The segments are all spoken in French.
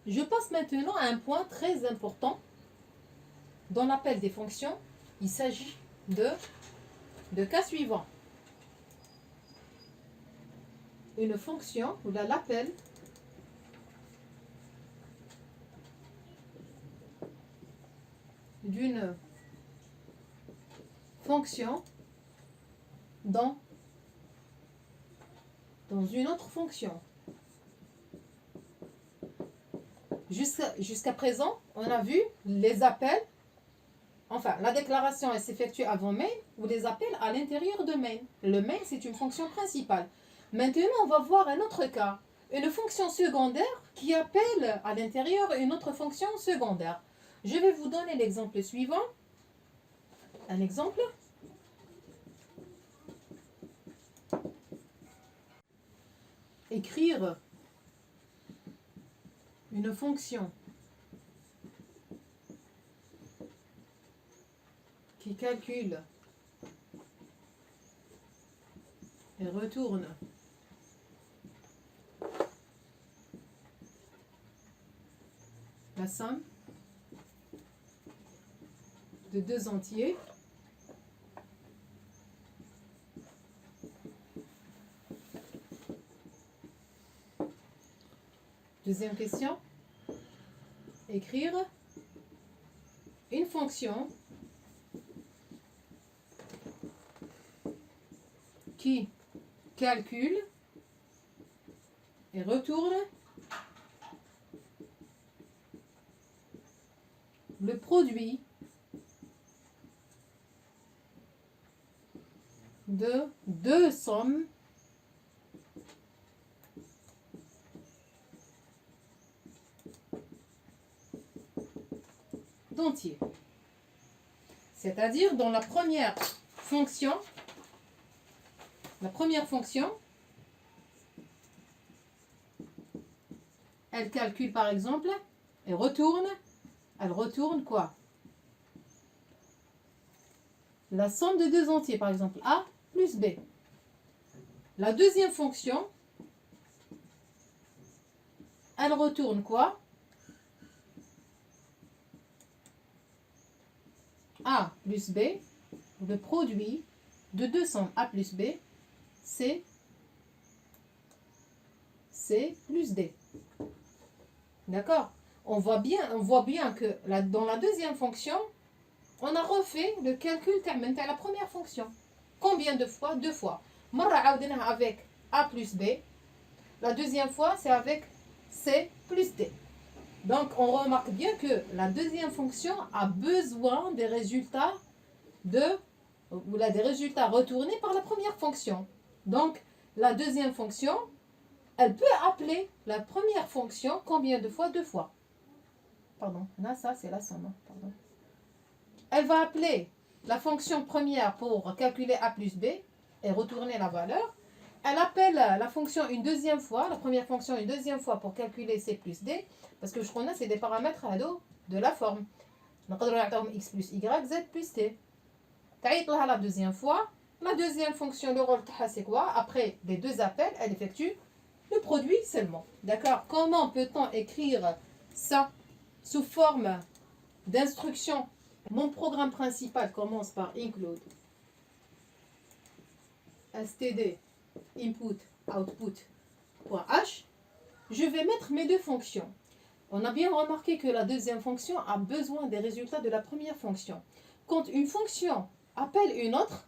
Je passe maintenant à un point très important. Dans l'appel des fonctions, il s'agit de cas suivants. Une fonction, ou l'appel d'une fonction dans une autre fonction. Jusqu'à présent, on a vu les appels, enfin la déclaration elle s'effectue avant main ou les appels à l'intérieur de main. Le main c'est une fonction principale. Maintenant on va voir un autre cas, une fonction secondaire qui appelle à l'intérieur une autre fonction secondaire. Je vais vous donner l'exemple suivant. Un exemple. Écrire une fonction qui calcule et retourne la somme de deux entiers Deuxième question. Écrire une fonction qui calcule et retourne le produit de deux sommes d'entiers. C'est-à-dire dans la première fonction, elle calcule par exemple et elle retourne quoi? La somme de deux entiers, par exemple A plus B. La deuxième fonction, elle retourne quoi? A plus B, le produit de deux sommes A plus B, C plus D. D'accord? On voit bien que dans la deuxième fonction, on a refait le calcul terminé à la première fonction. Combien de fois? Deux fois. Marra avec A plus B. La deuxième fois, c'est avec C plus D. Donc, on remarque bien que la deuxième fonction a besoin des résultats des résultats retournés par la première fonction. Donc, la deuxième fonction, elle peut appeler la première fonction combien de fois? Deux fois. Pardon, là, ça, c'est la somme. Pardon. Elle va appeler la fonction première pour calculer A plus B et retourner la valeur. Elle appelle la fonction une deuxième fois, la première fonction une deuxième fois pour calculer C plus D, parce que je connais c'est des paramètres de la forme. X plus Y, Z plus T. La deuxième fois, la deuxième fonction, le rôle c'est quoi? Après les deux appels, elle effectue le produit seulement. D'accord? Comment peut-on écrire ça sous forme d'instruction? Mon programme principal commence par include std input output.h. Je vais mettre mes deux fonctions. On a bien remarqué que la deuxième fonction a besoin des résultats de la première fonction. Quand une fonction appelle une autre,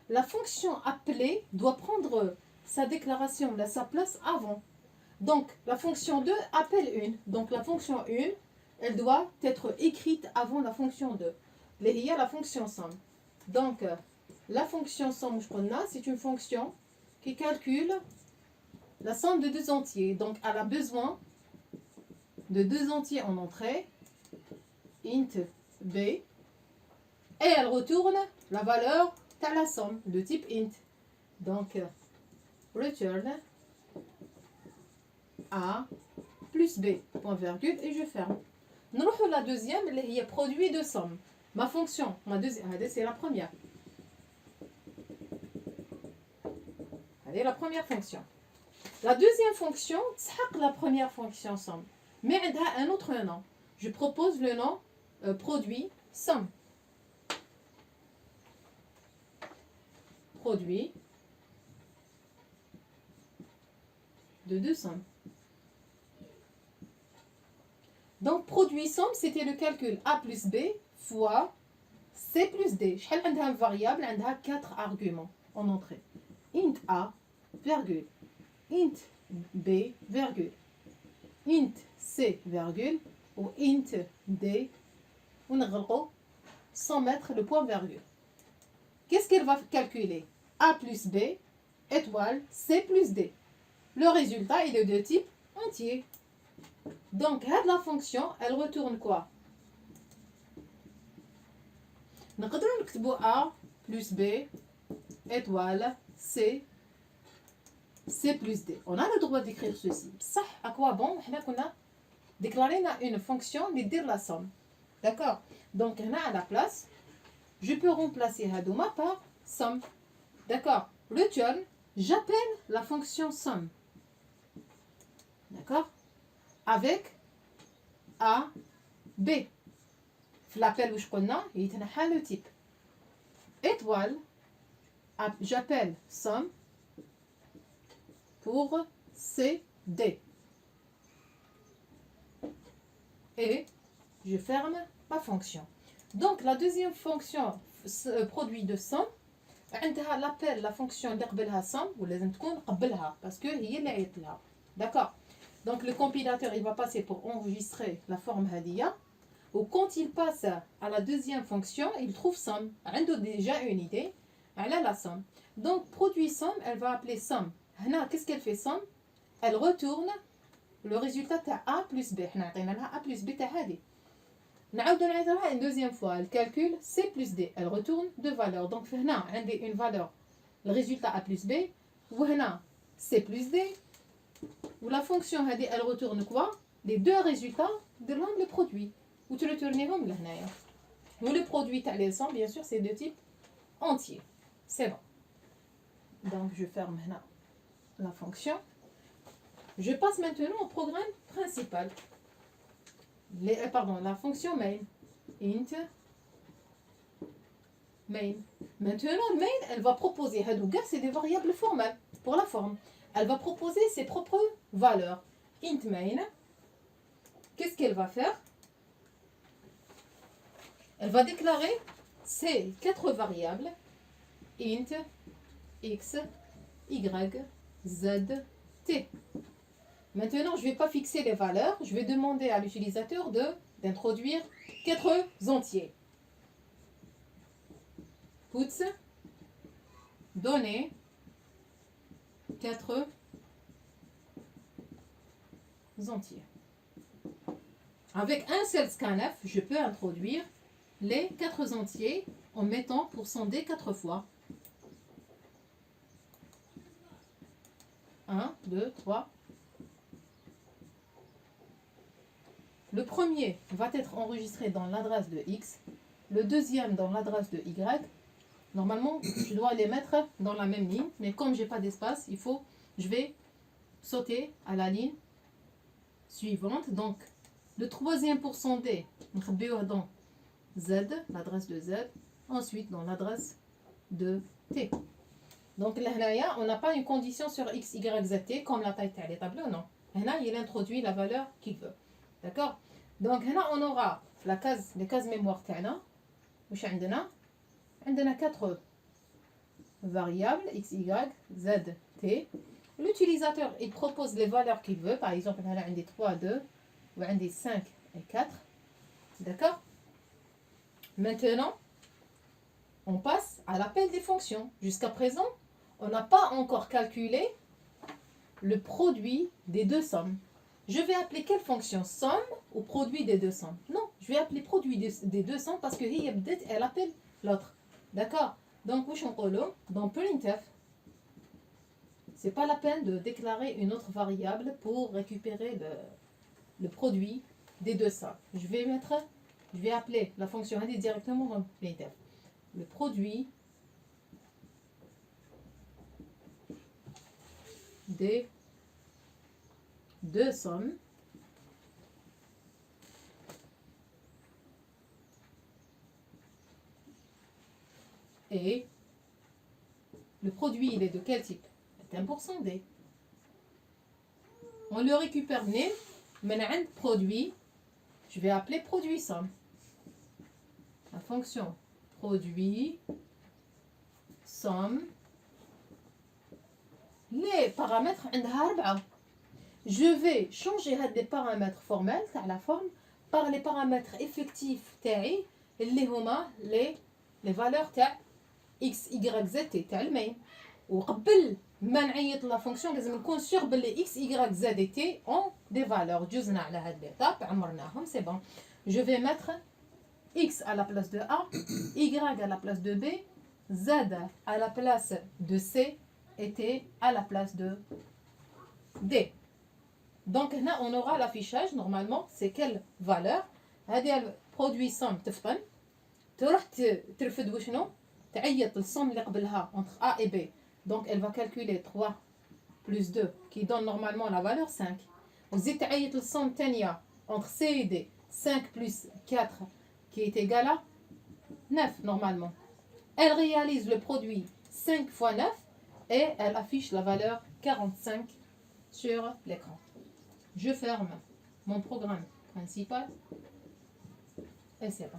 la fonction appelée doit prendre sa déclaration, sa place avant. Donc, la fonction 2 appelle une. Donc, la fonction 1, elle doit être écrite avant la fonction 2. Il y a la fonction somme. Donc, la fonction somme, c'est une fonction qui calcule la somme de deux entiers. Donc, elle a besoin de deux entiers en entrée, int b, et elle retourne la valeur de la somme de type int. Donc, return a plus b, point virgule, et je ferme. Nous avons la deuxième, il y a produit de somme. Ma fonction, c'est la première. C'est la première fonction. La deuxième fonction, c'est la première fonction somme. mais elle a un autre nom. Je propose le nom produit somme. Produit de deux sommes. Donc, produit somme, c'était le calcul A plus B fois C plus D. شحال عندها variable, عندها 4 arguments en entrée. Int A, virgule. Int B, virgule. Int C, virgule. Ou int D, ونغلقوا sans mettre le point virgule. Qu'est-ce qu'elle va calculer? A plus B étoile C plus D. Le résultat il est de type entier. Donc, la fonction, elle retourne quoi? نقدر نكتبوا A plus B étoile C plus D. On a le droit d'écrire ceci. صح, à quoi bon? احنا كنا déclaré une fonction qui dit la somme. D'accord? Donc, à la place, je peux remplacer hadouma par somme. D'accord? Return, j'appelle la fonction somme. D'accord? Avec A, B. L'appel où je connais, il y a le type. Étoile, j'appelle somme pour C, D. Et je ferme ma fonction. Donc la deuxième fonction, produit de somme, عندها l'appel, la fonction اللي قبلها somme ولازم تكون قبلها parce que هي اللي عيط لها. D'accord? Donc le compilateur il va passer pour enregistrer la forme هذه. Ou quand il passe à la deuxième fonction, il trouve somme. عنده déjà une idée على la somme. Donc produit somme, elle va appeler somme. هنا qu'est-ce qu'elle fait somme? Elle retourne le résultat تاع A plus B. حنا عطينا لها A plus B تاع هذه. نعاود نعيطها une deuxième fois. Elle calcule C plus D. Elle retourne deux valeurs. Donc هنا عندي une valeur. Le résultat A plus B. وهنا C plus D. Ou la fonction هذه elle retourne quoi? Les deux résultats de l'angle produit. Ou tu le tournes لهنايا. Ou le produit تاع les sommes bien sûr c'est de type entier. C'est bon. Donc je ferme هنا la fonction. Je passe maintenant au programme principal. La fonction main. Int main. Maintenant, main, elle va proposer, c'est des variables formelles pour la forme. Elle va proposer ses propres valeurs. Int main, qu'est-ce qu'elle va faire? Elle va déclarer ces quatre variables. Int, x, y, z, t. Maintenant, je ne vais pas fixer les valeurs. Je vais demander à l'utilisateur d'introduire 4 entiers. Puts, donner 4 entiers. Avec un seul scanf, je peux introduire les 4 entiers en mettant %d 4 fois. 1, 2, 3. Le premier va être enregistré dans l'adresse de X, le deuxième dans l'adresse de Y. Normalement, je dois les mettre dans la même ligne, mais comme je n'ai pas d'espace, je vais sauter à la ligne suivante. Donc, le troisième %D, dans Z, l'adresse de Z, ensuite dans l'adresse de T. Donc là, on n'a pas une condition sur X, Y, Z, T comme la taille des tableaux, non. Là, il introduit la valeur qu'il veut. D'accord? Donc là, on aura les cases mémoire تاعنا. واش عندنا 4 variables X, Y, Z, T. L'utilisateur, il propose les valeurs qu'il veut. Par exemple, là, عندي 3, 2, ou عندي 5 et 4. D'accord? Maintenant, on passe à l'appel des fonctions. Jusqu'à présent, on n'a pas encore calculé le produit des deux sommes. Je vais appeler quelle fonction? Somme ou produit des deux sommes? Non, je vais appeler produit des deux sommes parce que elle appelle l'autre. D'accord? Donc, dans printf, c'est pas la peine de déclarer une autre variable pour récupérer le produit des deux sommes. Je vais appeler la fonction directement dans printf. Le produit des deux sommes Et le produit, il est de quel type? C'est 1% D. On le récupère nil, maintenant produit, je vais appeler produit somme. La fonction produit somme. Les paramètres عندها 4. Je vais changer des paramètres formels تاع la forme par les paramètres effectifs تاعي اللي هما les valeurs تاع x y z t تاع المين. وقبل ما نعيط لا فونكسيون لازم نكون سيغ باللي x y z et t ont des valeurs. جزنا على هاد ليطاب عمرناهم سي بون. Je vais mettre x à la place de a, y à la place de b, z à la place de c et t à la place de d. Donc là on aura l'affichage. Normalement c'est quelle valeur? هذه produit somme تفطن تروح ترفد وشنو تعيط الصم اللي قبلها entre a et b. Donc elle va calculer 3 plus 2 qui donne normalement la valeur 5. وزيد تعيط الصم الثانيه entre c et d, 5 plus 4 qui est égal à 9 normalement. Elle réalise le produit 5 fois 9 et elle affiche la valeur 45 sur l'écran. Je ferme mon programme principal et c'est bon.